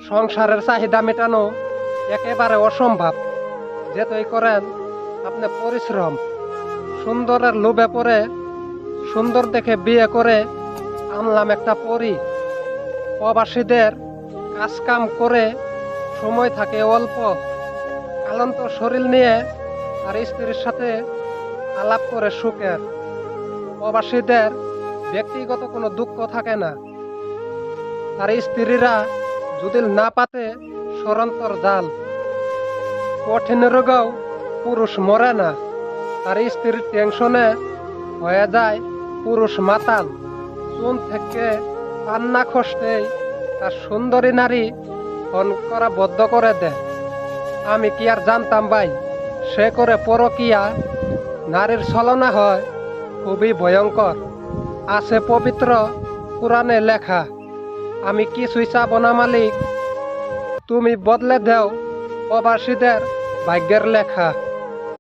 সংসারের চাহিদা মেটানো একেবারে অসম্ভব। যেতই করেন আপনি পরিশ্রম, সুন্দরের লোভে পড়ে সুন্দর দেখে বিয়ে করে আনলাম একটা পরী। প্রবাসীদের কাজকাম করে সময় থাকে অল্প, ক্লান্ত শরীর নিয়ে আর স্ত্রীর সাথে আলাপ করে সুখের। প্রবাসীদের ব্যক্তিগত কোনো দুঃখ থাকে না, আর স্ত্রীরা যদি না পাতে সরন্তর জাল। কঠিন রোগেও পুরুষ মরে না, তার স্ত্রীর টেনশনে হয়ে যায় পুরুষ মাতাল। চুন থেকে কান্না খসতেই তার সুন্দরী নারী ফোন করা বদ্ধ করে দেয়। আমি কি আর জানতাম ভাই, সে করে পরকিয়া। নারীর ছলনা হয় খুবই ভয়ঙ্কর। আছে পবিত্র পুরাণে লেখা, আমি কিছুই চাব না মালিক, তুমি বদলে দেও প্রবাসীদের ভাগ্যের লেখা।